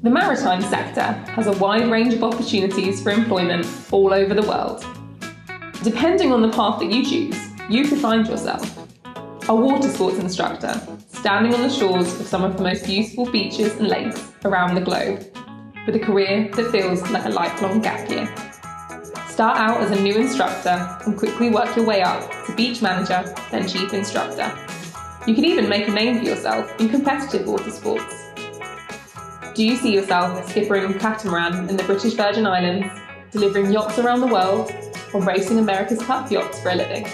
The maritime sector has a wide range of opportunities for employment all over the world. Depending on the path that you choose, you could find yourself a water sports instructor, standing on the shores of some of the most beautiful beaches and lakes around the globe, with a career that feels like a lifelong gap year. Start out as a new instructor and quickly work your way up to beach manager, then chief instructor. You can even make a name for yourself in competitive water sports. Do you see yourself skippering a catamaran in the British Virgin Islands, delivering yachts around the world, or racing America's Cup yachts for a living?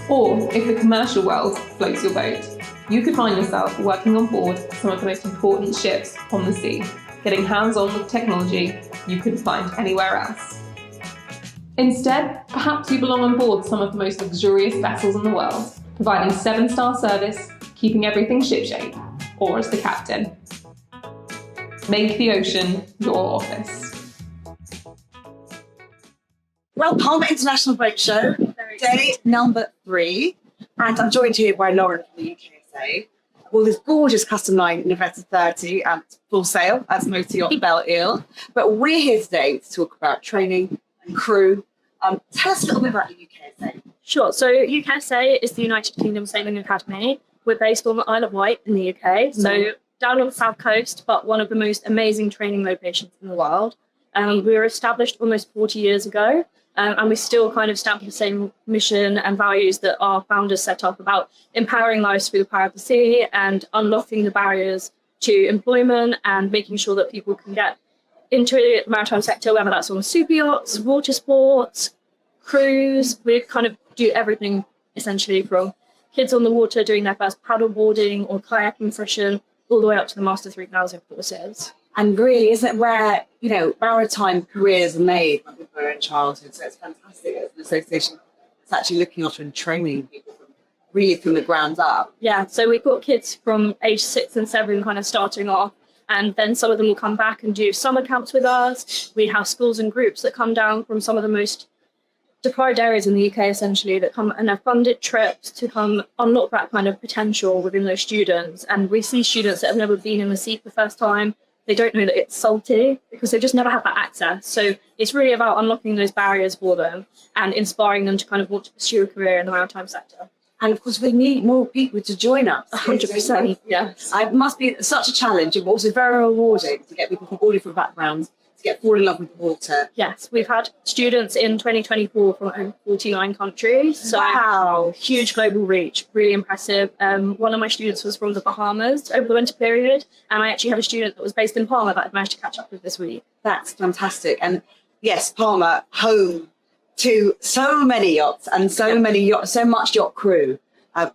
Or, if the commercial world floats your boat, you could find yourself working on board some of the most important ships on the sea, getting hands-on with technology you couldn't find anywhere else. Instead, perhaps you belong on board some of the most luxurious vessels in the world, providing 7-star service, keeping everything shipshape, or as the captain. Make the ocean your office. Well, Palma International Boat Show, day number 3, and I'm joined here by Lauren from the UKSA. Well, this gorgeous custom line in November 30 and full sail as Motor Yacht Belle Isle. But we're here today to talk about training and crew. Tell us a little bit about the UKSA. Sure. So UKSA is the United Kingdom Sailing Academy. We're based on the Isle of Wight in the UK. So down on the south coast, but one of the most amazing training locations in the world. We were established almost 40 years ago. And we still kind of stamp the same mission and values that our founders set up about empowering lives through the power of the sea and unlocking the barriers to employment and making sure that people can get into the maritime sector, whether that's on super yachts, water sports, cruise. We kind of do everything essentially from kids on the water doing their first paddle boarding or kayaking session all the way up to the Master 3000 courses. And really, isn't it where, maritime careers are made when people are in childhood? So it's fantastic as an association that's actually looking after and training people really from the ground up. Yeah, so we've got kids from age 6 and 7 kind of starting off, and then some of them will come back and do summer camps with us. We have schools and groups that come down from some of the most deprived areas in the UK, essentially, that come and have funded trips to come unlock that kind of potential within those students. And we see students that have never been in the sea for the first time. They don't know that it's salty because they've just never had that access. So it's really about unlocking those barriers for them and inspiring them to kind of want to pursue a career in the maritime sector. And of course, we need more people to join us. 100%, yes. It must be such a challenge, but also very rewarding to get people from all different backgrounds to fall in love with water. Yes, we've had students in 2024 from over 49 countries. So wow. Huge global reach, really impressive. One of my students was from the Bahamas over the winter period, and I actually have a student that was based in Palma that I've managed to catch up with this week. That's fantastic. And yes, Palma, home to so many yachts and so much yacht crew.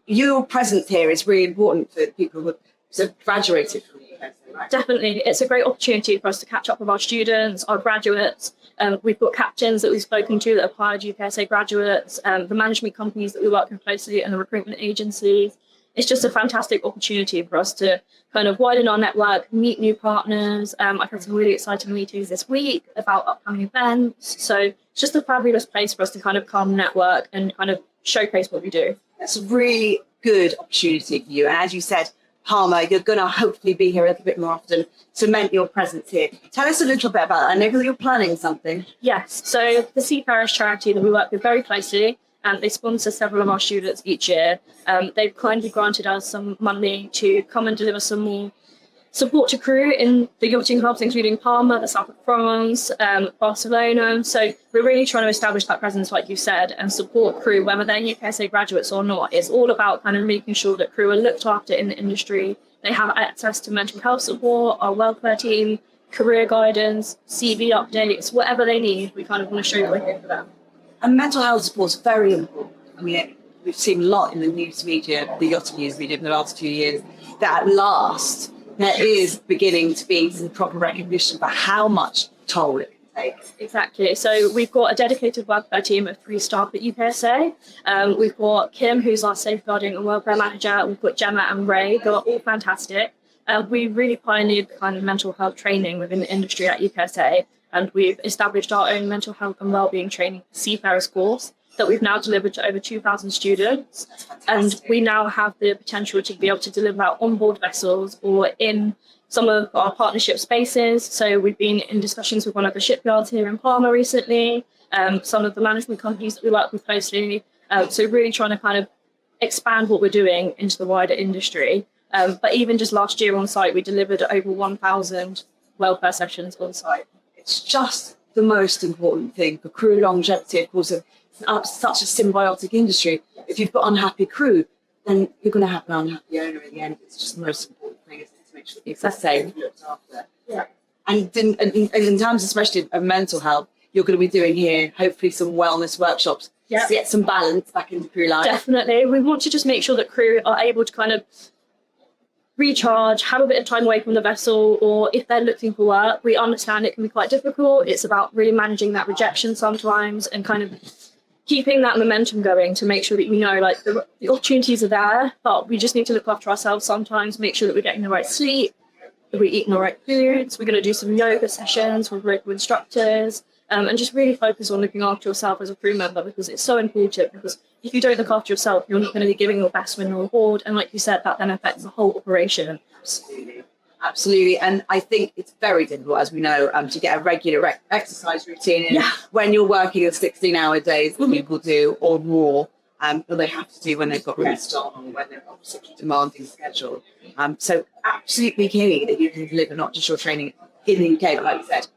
Your presence here is really important for people who have graduated from the UKSA, right? Definitely. It's a great opportunity for us to catch up with our students, our graduates. We've got captains that we've spoken to that have hired UKSA graduates, the management companies that we work with closely and the recruitment agencies. It's just a fantastic opportunity for us to kind of widen our network, meet new partners. I've had some really exciting meetings this week about upcoming events. So it's just a fabulous place for us to kind of come network and kind of showcase what we do. It's a really good opportunity for you. And as you said, Palma, you're going to hopefully be here a little bit more often, cement your presence here. Tell us a little bit about that. I know that you're planning something. Yes. So the Seafarers charity that we work with very closely, and they sponsor several of our students each year. They've kindly granted us some money to come and deliver some more support to crew in the yachting hubs, including Palma, the south of France, Barcelona. So we're really trying to establish that presence, like you said, and support crew, whether they're UKSA graduates or not. It's all about kind of making sure that crew are looked after in the industry. They have access to mental health support, our welfare team, career guidance, CV updates, whatever they need. We kind of want to show that we're here for them. And mental health support is very important. I mean, we've seen a lot in the news media, the yachting news media in the last few years, that at last there is beginning to be some proper recognition for how much toll it can take. Exactly. So we've got a dedicated welfare team of 3 staff at UKSA. We've got Kim, who's our safeguarding and welfare manager. We've got Gemma and Ray, who are all fantastic. We really pioneered the kind of mental health training within the industry at UKSA, and we've established our own mental health and wellbeing training seafarers course, that we've now delivered to over 2,000 students. And we now have the potential to be able to deliver out onboard vessels or in some of our partnership spaces. So we've been in discussions with one of the shipyards here in Palma recently, some of the management companies that we work with closely. So really trying to kind of expand what we're doing into the wider industry. But even just last year on site, we delivered over 1,000 welfare sessions on site. It's just the most important thing for crew longevity. Of course, it's such a symbiotic industry. If you've got unhappy crew, then you're going to have an unhappy owner in the end. It's just the most important thing, isn't it, to make sure that it's safe, looked after. Yeah. And in terms, especially of mental health, you're going to be doing here, hopefully, some wellness workshops to get some balance back into crew life. Definitely. We want to just make sure that crew are able to kind of recharge, have a bit of time away from the vessel, or if they're looking for work, we understand it can be quite difficult. It's about really managing that rejection sometimes and kind of keeping that momentum going to make sure that we know like the opportunities are there, but we just need to look after ourselves sometimes, make sure that we're getting the right sleep, that we're eating the right foods. We're going to do some yoga sessions with local instructors, and just really focus on looking after yourself as a crew member, because it's so important. Because if you don't look after yourself, you're not going to be giving your best when you're aboard, and like you said, that then affects the whole operation. Absolutely. And I think it's very difficult, as we know, to get a regular exercise routine in when you're working a 16-hour days that people do or more, but they have to do when they've got rest on or when they've got such a demanding schedule. So absolutely key that you can deliver not just your training in the UK, but like you said,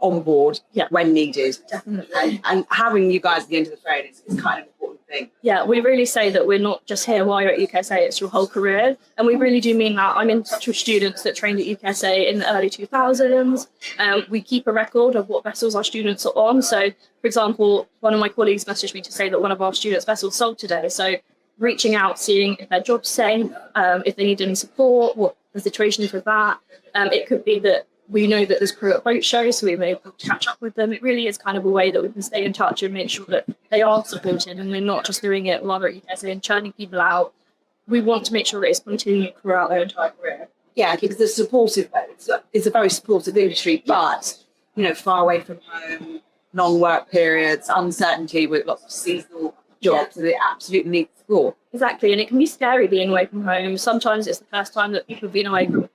on board when needed. Definitely. And having you guys at the end of the train is kind of an important thing. Yeah, we really say that we're not just here while you're at UKSA, it's your whole career. And we really do mean that. I'm in touch with students that trained at UKSA in the early 2000s. We keep a record of what vessels our students are on. So, for example, one of my colleagues messaged me to say that one of our students' vessels sold today. So reaching out, seeing if their job's safe, if they need any support, what the situation is with that. It could be that we know that there's crew at boat shows, so we may be able to catch up with them. It really is kind of a way that we can stay in touch and make sure that they are supported and we're not just doing it while they're at UKSA and churning people out. We want to make sure that it's continued throughout their entire career. Yeah, because it's a very supportive industry, but, far away from home, long work periods, uncertainty with lots of seasonal jobs that they absolutely need support. Exactly, and it can be scary being away from home. Sometimes it's the first time that people have been away from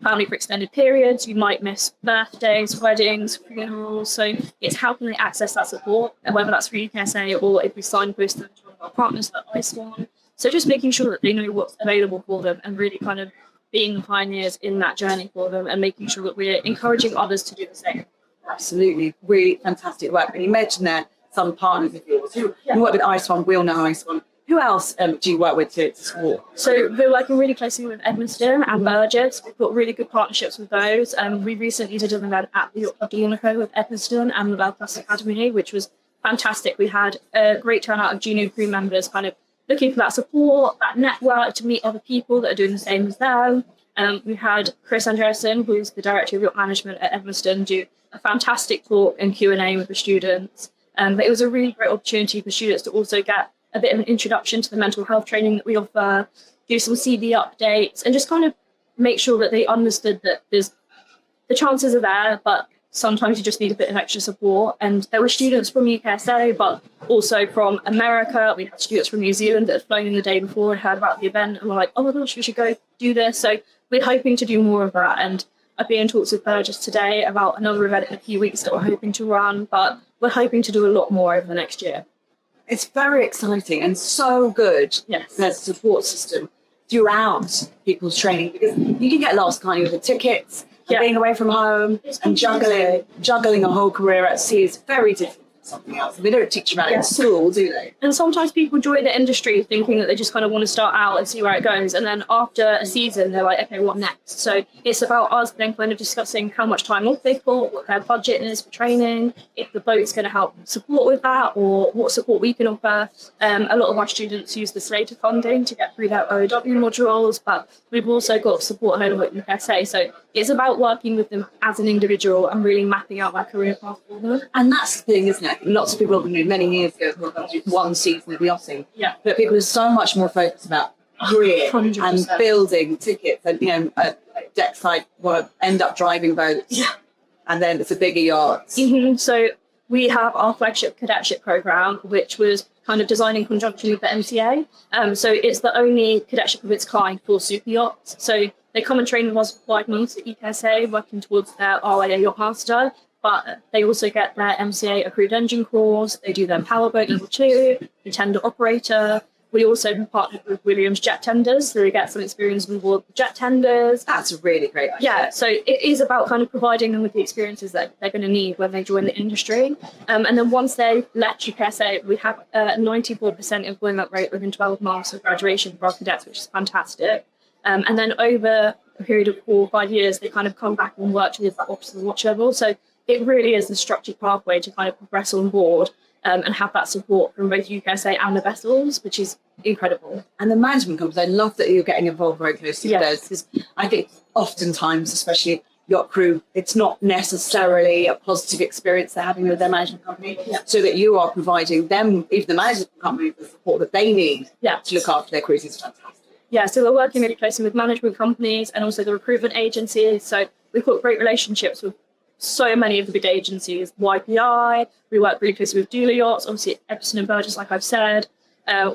family for extended periods. You might miss birthdays, weddings, funerals. So it's how can they access that support, and whether that's through UKSA or if we signpost them to one of our partners like ISWAN. So just making sure that they know what's available for them and really kind of being the pioneers in that journey for them and making sure that we're encouraging others to do the same. Absolutely. Really fantastic work. And you mentioned there some partners of yours. You work with ISWAN, we'll know ISWAN. Who else do you work with to support? So we're working really closely with Edmiston and Burgess. We've got really good partnerships with those. We recently did an event at the Yacht Club de Monaco with Edmiston and the Belfast Academy, which was fantastic. We had a great turnout of junior crew members kind of looking for that support, that network to meet other people that are doing the same as them. We had Chris Andreasen, who's the Director of Yacht Management at Edmiston, do a fantastic talk and Q&A with the students. But it was a really great opportunity for students to also get a bit of an introduction to the mental health training that we offer, do some CV updates, and just kind of make sure that they understood that the chances are there, but sometimes you just need a bit of extra support. And there were students from UKSA, but also from America. We had students from New Zealand that had flown in the day before and heard about the event and were like, oh my gosh, we should go do this. So we're hoping to do more of that. And I've been in talks with Burgess today about another event in a few weeks that we're hoping to run, but we're hoping to do a lot more over the next year. It's very exciting and so good. Yes. There's a support system throughout people's training, because you can get lost, can't you, with the tickets, and being away from home and juggling a whole career at sea is very different from something else. They don't teach you about it in school, do they? And sometimes people join the industry thinking that they just kind of want to start out and see where it goes. And then after a season, they're like, okay, what next? So it's about us then kind of discussing how much time off they've got, what their budget is for training, if the boat's going to help support with that, or what support we can offer. A lot of our students use the Slater funding to get through their OW modules, but we've also got support home at UKSA. So it's about working with them as an individual and really mapping out their career path for them. And that's the thing, isn't it? Lots of people many years ago who have done one season of yachting. Yeah. But people are so much more focused about career 100%. and building tickets and, deckside will end up driving boats. Yeah. And then it's a bigger yacht. Mm-hmm. So we have our flagship cadetship program, which was kind of designed in conjunction with the MCA. So it's the only cadetship of its kind for super yachts. So they come and train with us for 5 months at UKSA, working towards their RIA Yacht Master, but they also get their MCA accrued engine course, they do their powerboat level 2, the tender operator. We also partnered with Williams Jet Tenders, so we get some experience with all the jet tenders. That's a really great idea. Yeah, so it is about kind of providing them with the experiences that they're going to need when they join the industry. And then once they left UKSA, we have a 94% employment rate within 12 months of graduation for our cadets, which is fantastic. And then over a period of 4 or 5 years, they kind of come back and work with the officer watch level. So it really is a structured pathway to kind of progress on board and have that support from both UKSA and the vessels, which is incredible. And the management companies, I love that you're getting involved very closely with Yes. those, because I think oftentimes, especially yacht crew, it's not necessarily a positive experience they're having with their management company, so that you are providing them, even the management company, the support that they need to look after their crews is fantastic. Yeah, so we're working really closely with management companies and also the recruitment agencies. So we've got great relationships with so many of the big agencies, YPI, we work really closely with Dealer Yachts, obviously Epsom and Burgess, like I've said,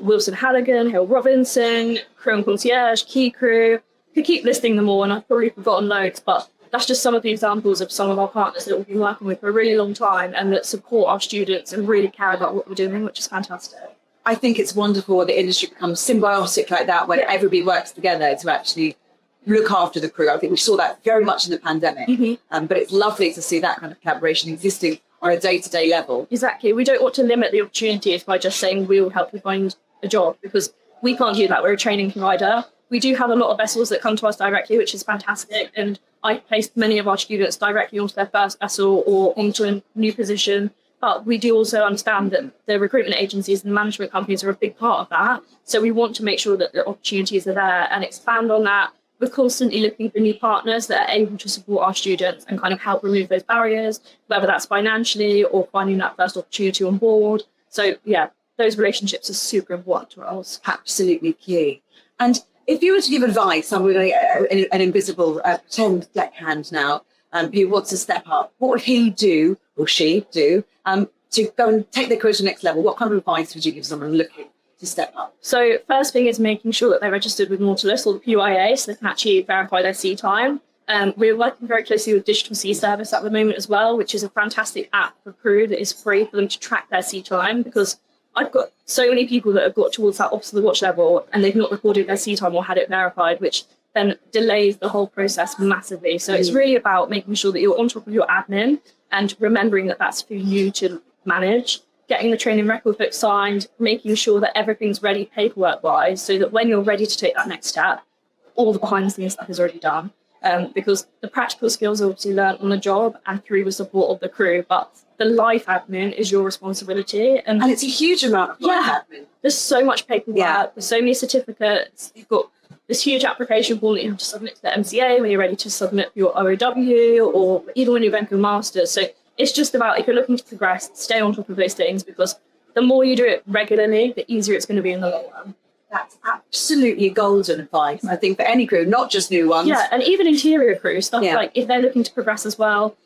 Wilson Halligan, Hill Robinson, Crew and Concierge, Key Crew. Could keep listing them all, and I've probably forgotten loads, but that's just some of the examples of some of our partners that we've been working with for a really long time and that support our students and really care about what we're doing, which is fantastic. I think it's wonderful when the industry becomes symbiotic like that, when everybody works together to actually look after the crew. I think we saw that very much in the pandemic, but it's lovely to see that kind of collaboration existing on a day-to-day level. Exactly. We don't want to limit the opportunities by just saying we will help you find a job, because we can't do that. We're a training provider. We do have a lot of vessels that come to us directly, which is fantastic. And I placed many of our students directly onto their first vessel or onto a new position. But we do also understand that the recruitment agencies and the management companies are a big part of that. So we want to make sure that the opportunities are there and expand on that. We're constantly looking for new partners that are able to support our students and kind of help remove those barriers, whether that's financially or finding that first opportunity on board. So, yeah, those relationships are super important to us. Absolutely key. And if you were to give advice, I'm really an invisible pretend deckhand now, who wants to step up, what would he do, or she do, to go and take their career to the next level? What kind of advice would you give someone looking to step up? So first thing is making sure that they're registered with Nautilus or the PYA, so they can actually verify their sea time. We're working very closely with Digital Sea Service at the moment as well, which is a fantastic app for crew that is free for them to track their sea time, because I've got so many people that have got towards that officer of the watch level and they've not recorded their sea time or had it verified, which then delays the whole process massively. So it's really about making sure that you're on top of your admin and remembering that that's for you to manage, getting the training record book signed, making sure that everything's ready paperwork-wise, so that when you're ready to take that next step, all the behind-the-scenes stuff is already done. Because the practical skills are obviously learned on the job and through the support of the crew, but the life admin is your responsibility. And it's a huge amount of life admin. There's so much paperwork, there's so many certificates, you've got this huge application form that you have to submit to the MCA when you're ready to submit your OOW or even when you're going through masters. So it's just about, if you're looking to progress, stay on top of those things, because the more you do it regularly, the easier it's going to be in the long run. That's absolutely golden advice, I think, for any crew, not just new ones. Yeah, and even interior crew, stuff like if they're looking to progress as well,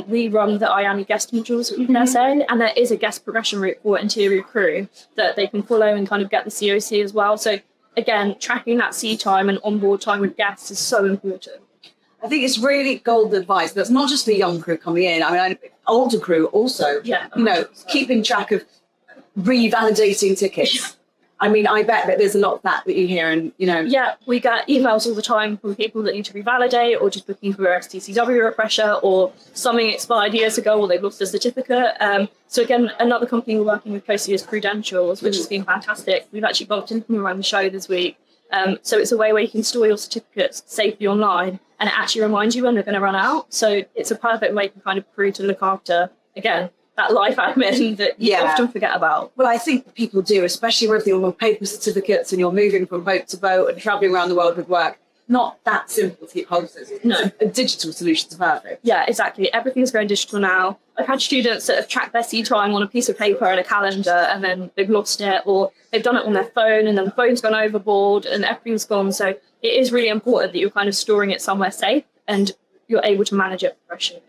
we run the IAMI guest modules at UKSA, and there is a guest progression route for interior crew that they can follow and kind of get the COC as well. So again, tracking that sea time and onboard time with guests is so important. I think it's really golden advice. That's not just for young crew coming in. I mean, older crew also, keeping track of revalidating tickets. I mean, I bet that there's a lot of that you hear and, Yeah, we get emails all the time from people that need to revalidate or just looking for a STCW refresher or something expired years ago or they've lost a certificate. So again, another company we're working with closely is Credentials, which has been fantastic. We've actually bumped into them around the show this week. So it's a way where you can store your certificates safely online and it actually reminds you when they're going to run out. So it's a perfect way for kind of crew to look after, again, that life admin that you often forget about. Well, I think people do, especially with your paper certificates and you're moving from boat to boat and travelling around the world with work. Not that simple to keep hold of. No. A digital solution is perfect. Yeah, exactly. Everything's going digital now. I've had students that have tracked their sea time on a piece of paper and a calendar and then they've lost it, or they've done it on their phone and then the phone's gone overboard and everything's gone. So it is really important that you're kind of storing it somewhere safe and you're able to manage it professionally.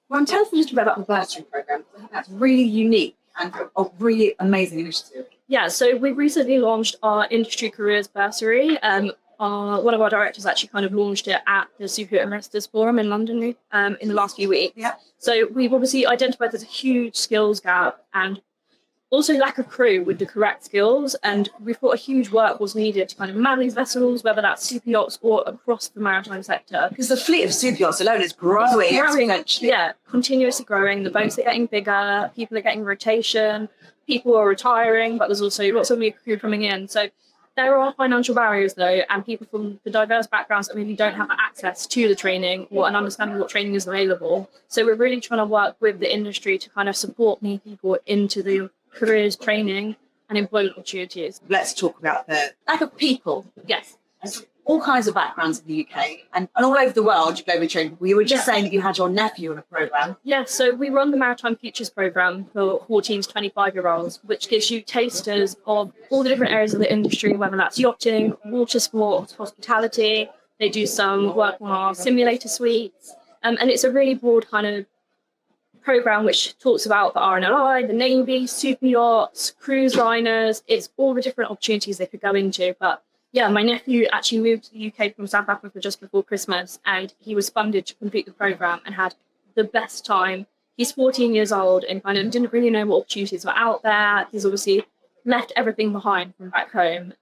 Well, tell us a little bit about the Bursary programme. I think that's really unique and a really amazing initiative. Yeah, so we recently launched our industry careers bursary. One of our directors actually kind of launched it at the Superyacht Investors Forum in London in the last few weeks. Yeah. So we've obviously identified there's a huge skills gap and also lack of crew with the correct skills. And we thought a huge work was needed to kind of man these vessels, whether that's super yachts or across the maritime sector. Because the fleet of super yachts alone is growing exponentially. Yeah, continuously growing. The boats are getting bigger, people are getting rotation, people are retiring, but there's also lots of new crew coming in. So there are financial barriers though, and people from the diverse backgrounds that maybe don't have access to the training or an understanding what training is available. So we're really trying to work with the industry to kind of support new people into the careers, training and employment opportunities. Let's talk about the lack of people. Yes. There's all kinds of backgrounds in the UK and all over the world. You globally trained people. You were just saying that you had your nephew on a programme. Yeah, so we run the Maritime Futures programme for 14 to 25-year-olds, which gives you tasters of all the different areas of the industry, whether that's yachting, water sports, hospitality. They do some work on our simulator suites. And it's a really broad kind of programme which talks about the RNLI, the Navy, super yachts, cruise liners. It's all the different opportunities they could go into. But yeah, my nephew actually moved to the UK from South Africa just before Christmas, and he was funded to complete the programme and had the best time. He's 14 years old and kind of didn't really know what opportunities were out there. He's obviously left everything behind from back home.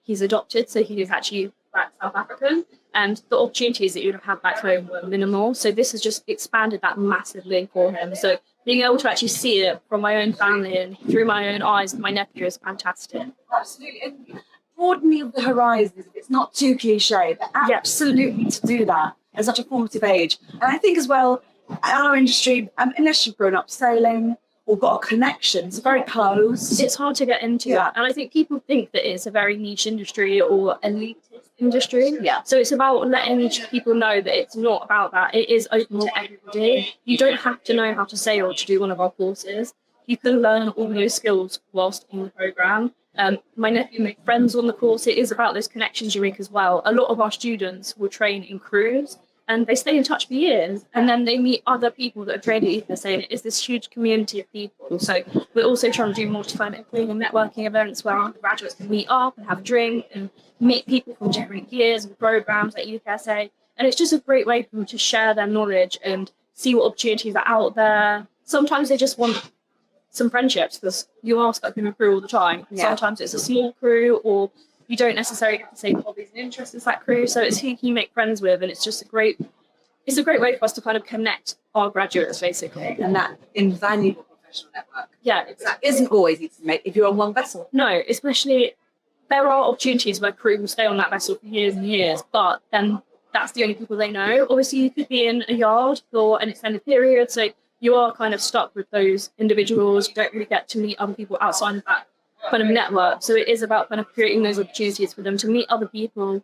He's adopted, so he is actually back South African, and the opportunities that you'd have had back home were minimal. So this has just expanded that massively for him. So being able to actually see it from my own family and through my own eyes, my nephew is fantastic. Absolutely. And broadening of the horizons, it's not too cliche, but absolutely to do that at such a formative age. And I think as well, our industry, unless you've grown up sailing or got a connection, it's very close. It's hard to get into that. And I think people think that it's a very niche industry or elitist industry. Yeah. So it's about letting people know that it's not about that. It is open to everybody. You don't have to know how to sail to do one of our courses. You can learn all those skills whilst in the programme. My nephew made friends on the course. It is about those connections you make as well. A lot of our students will train in crews and they stay in touch for years, and then they meet other people that are trained at UKSA, and it is this huge community of people. So we're also trying to do multi-time networking events where our graduates can meet up and have a drink and meet people from different years and programs at UKSA. And it's just a great way for them to share their knowledge and see what opportunities are out there. Sometimes they just want some friendships, because you ask about a crew all the time. Yeah. Sometimes it's a small crew, or you don't necessarily get the same hobbies and interests as that crew. So it's who you make friends with, and it's just a great way for us to kind of connect our graduates, basically. And that invaluable professional network. Yeah, That isn't always easy to make if you're on one vessel. No, especially there are opportunities where crew will stay on that vessel for years and years, but then that's the only people they know. Obviously, you could be in a yard for an extended period, so you are kind of stuck with those individuals. You don't really get to meet other people outside of that kind of network. So it is about kind of creating those opportunities for them to meet other people.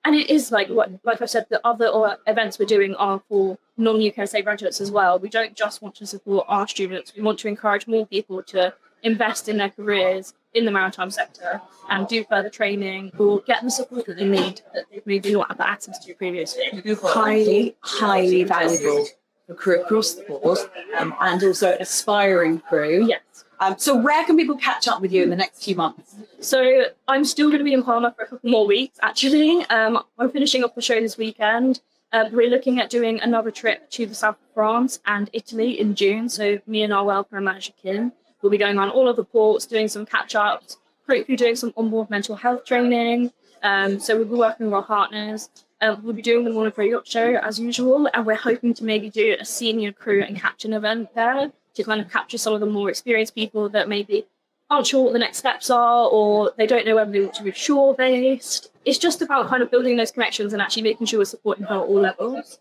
And it is like I said, the other events we're doing are for non-UKSA graduates as well. We don't just want to support our students. We want to encourage more people to invest in their careers in the maritime sector and do further training or get the support that they need that they maybe not had access to previously. Highly, highly valuable for crew across the board, and also an aspiring crew. Yes. So where can people catch up with you in the next few months? So I'm still going to be in Palma for a couple more weeks, actually. I'm finishing up the show this weekend. We're looking at doing another trip to the south of France and Italy in June. So me and our welfare manager, Kim, will be going on all of the ports, doing some catch-ups, hopefully doing some onboard mental health training. So we'll be working with our partners. We'll be doing the Morning for a Yacht Show as usual, and we're hoping to maybe do a senior crew and captain event there to kind of capture some of the more experienced people that maybe aren't sure what the next steps are, or they don't know whether they want to be shore-based. It's just about kind of building those connections and actually making sure we're supporting her at all levels.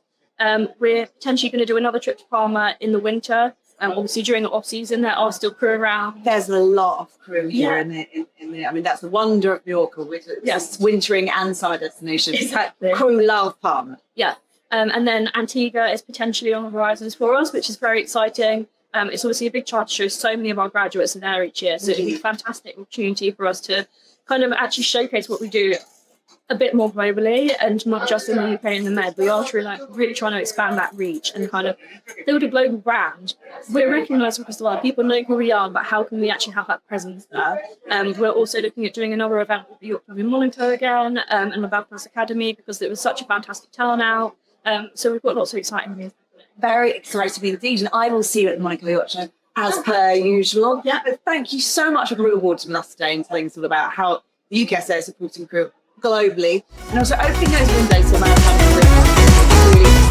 We're potentially going to do another trip to Palma in the winter. Obviously, during the off-season, there are still crew around. There's a lot of crew here in the I mean, that's the wonder of Mallorca, which is Yes. wintering and summer destinations. Exactly. Crew love Palma. Yeah. And then Antigua is potentially on the horizons for us, which is very exciting. It's obviously a big charter show. So many of our graduates are there each year. So it'd be a fantastic opportunity for us to kind of actually showcase what we do a bit more globally and not just in the UK and the Med. We are really trying to expand that reach and kind of build a global brand. We're recognised across the world. People know who we are, but how can we actually have that presence there? We're also looking at doing another event with the York in Monaco again and the Balkans Academy because it was such a fantastic turnout. So we've got lots of exciting news. Very excited to be the and I will see you at the Monaco Yacht Show as per usual. Yeah, but thank you so much for coming awards from us today and telling us all about how the UKSA is supporting crew globally and also opening those windows to Maritime. Really